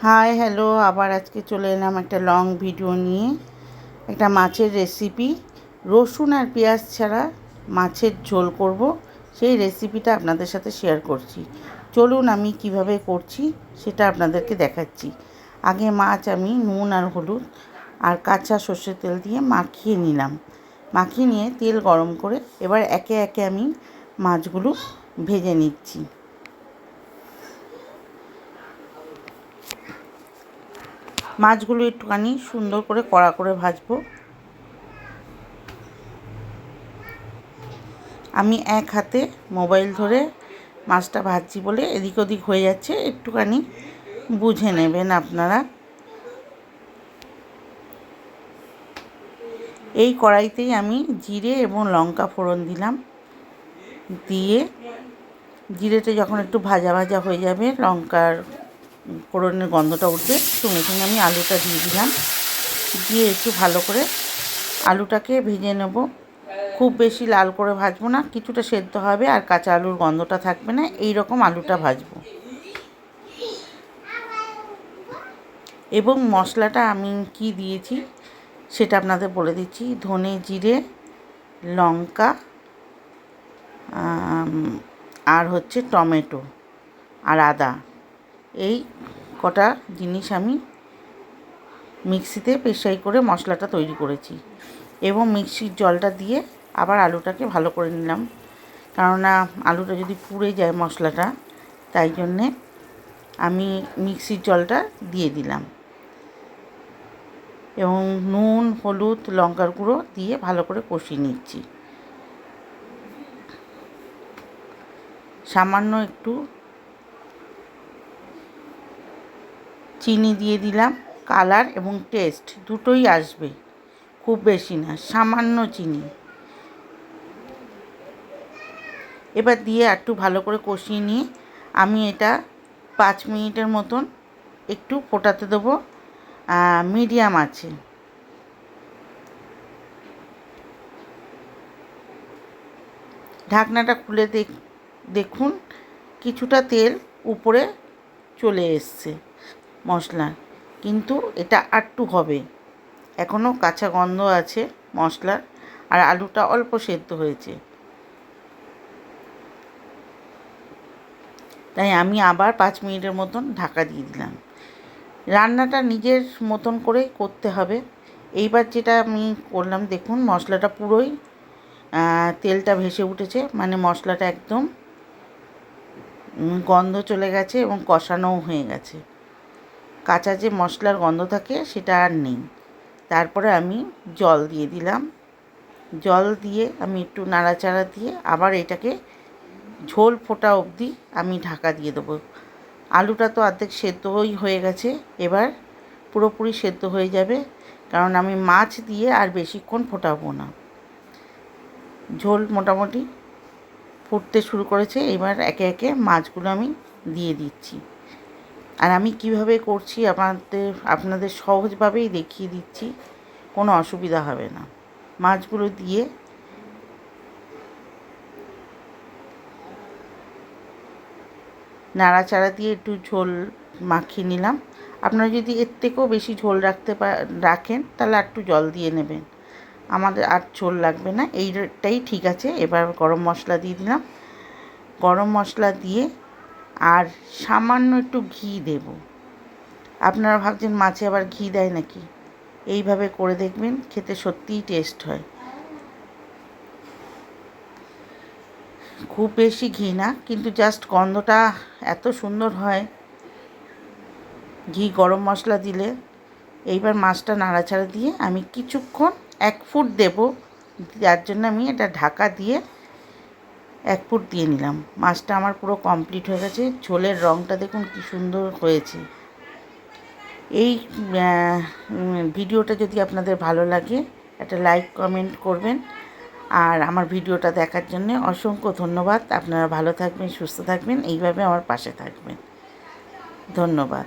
Hi hello, আবার আজকে চলে এলাম একটা লং ভিডিও নিয়ে। একটা মাছের রেসিপি, রসুন আর পেঁয়াজ ছাড়া মাছের ঝোল করব, সেই রেসিপিটা আপনাদের সাথে শেয়ার করছি। চলুন আমি কিভাবে করছি সেটা আপনাদেরকে দেখাচ্ছি। আগে মাছ আমি নুন আর হলুদ আর কাঁচা সর্ষের তেল দিয়ে মাখিয়ে নিলাম। মাখিয়ে নিয়ে তেল গরম করে এবার একে একে আমি মাছগুলো ভেজে নিচ্ছি। মাছগুলো একটুখানি সুন্দর করে কড়া করে ভাজবো। আমি এক হাতে মোবাইল ধরে মাছটা ভাজছি বলে এদিক ওদিক হয়ে যাচ্ছে, একটুখানি বুঝে নেবেন আপনারা। এই কড়াইতেই আমি জিরে এবং লঙ্কা ফোড়ন দিলাম। দিয়ে জিরেটা যখন একটু ভাজা ভাজা হয়ে যাবে, লঙ্কার ফোড়নের গন্ধটা উঠবে, সঙ্গে সঙ্গে আমি আলুটা দিয়ে দিলাম। দিয়ে একটু ভালো করে আলুটাকে ভেজে নেব। খুব বেশি লাল করে ভাজবো না, কিছুটা সেদ্ধ হবে আর কাঁচা আলুর গন্ধটা থাকবে না, এই রকম আলুটা ভাজবো। এবং মশলাটা আমি কি দিয়েছি সেটা আপনাদের বলে দিচ্ছি। ধনে, জিরে, লঙ্কা আর হচ্ছে টমেটো আর আদা, এই কটা জিনিস আমি মিক্সিতে পেশাই করে মশলাটা তৈরি করেছি। এবং মিক্সির জলটা দিয়ে আবার আলুটাকে ভালো করে নিলাম, কেননা আলুটা যদি পুড়ে যায় মশলাটা, তাই জন্যে আমি মিক্সির জলটা দিয়ে দিলাম। এবং নুন, হলুদ, লঙ্কার গুঁড়ো দিয়ে ভালো করে কষিয়ে নিচ্ছি। সামান্য একটু চিনি দিয়ে দিলাম, কালার এবং টেস্ট দুটোই আসবে, খুব বেশি না, সামান্য চিনি। এবার দিয়ে একটু ভালো করে কষিয়ে নিয়ে আমি এটা 5 মিনিটের মতন একটু ফোটাতে দেবো মিডিয়াম আছে। ঢাকনাটা খুলে দেখুন কিছুটা তেল উপরে চলে এসছে মশলার, কিন্তু এটা আটটু হবে, এখনও কাঁচা গন্ধ আছে মশলার, আর আলুটা অল্প সেদ্ধ হয়েছে। তাই আমি আবার 5 মিনিটের মতন ঢাকা দিয়ে দিলাম। রান্নাটা নিজের মতন করে করতে হবে। এইবার যেটা আমি করলাম, দেখুন মশলাটা পুরোই তেলটা ভেসে উঠেছে, মানে মশলাটা একদম গন্ধ চলে গেছে এবং কষানোও হয়ে গেছে। কাঁচা যে মশলার গন্ধ থাকে সেটা আর নেই। তারপরে আমি জল দিয়ে দিলাম। জল দিয়ে আমি একটু নাড়াচাড়া দিয়ে আবার এটাকে ঝোল ফোটা অবধি আমি ঢাকা দিয়ে দেবো। আলুটা তো অর্ধেক সেদ্ধই হয়ে গেছে, এবার পুরোপুরি সেদ্ধ হয়ে যাবে, কারণ আমি মাছ দিয়ে আর বেশিক্ষণ ফোটাবো না। ঝোল মোটামুটি ফুটতে শুরু করেছে, এবার একে একে মাছগুলো আমি দিয়ে দিচ্ছি। আর আমি কিভাবে করছি আপনাদের সহজভাবেই দেখিয়ে দিচ্ছি, কোনো অসুবিধা হবে না। মাছগুলো দিয়ে নাড়াচাড়া দিয়ে একটু ঝোল মাখিয়ে নিলাম। আপনারা যদি এর থেকেও বেশি ঝোল রাখেন তাহলে একটু জল দিয়ে নেবেন, আমাদের আর ঝোল লাগবে না, এইটাই ঠিক আছে। এবার গরম মশলা দিয়ে দিলাম। গরম মশলা দিয়ে আর সামান্য একটু ঘি দেব। আপনারা ভাবছেন মাছে আবার ঘি দেয় নাকি, এইভাবে করে দেখবেন, খেতে সত্যিই টেস্ট হয়। খুব বেশি ঘি না, কিন্তু জাস্ট গন্ধটা এত সুন্দর হয় ঘি গরম মশলা দিলে। এইবার মাছটা নাড়াচাড়া দিয়ে আমি কিছুক্ষণ 1 ফুট দেব, যার জন্য আমি এটা ঢাকা দিয়ে 1 ফুট দিয়ে নিলাম। মাছটা আমার পুরো কমপ্লিট হয়ে গেছে। ঝোলের রঙটা দেখুন কি সুন্দর হয়েছে। এই ভিডিওটা যদি আপনাদের ভালো লাগে একটা লাইক কমেন্ট করবেন। আর আমার ভিডিওটা দেখার জন্য অসংখ্য ধন্যবাদ। আপনারা ভালো থাকবেন, সুস্থ থাকবেন, এইভাবে আমার পাশে থাকবেন। ধন্যবাদ।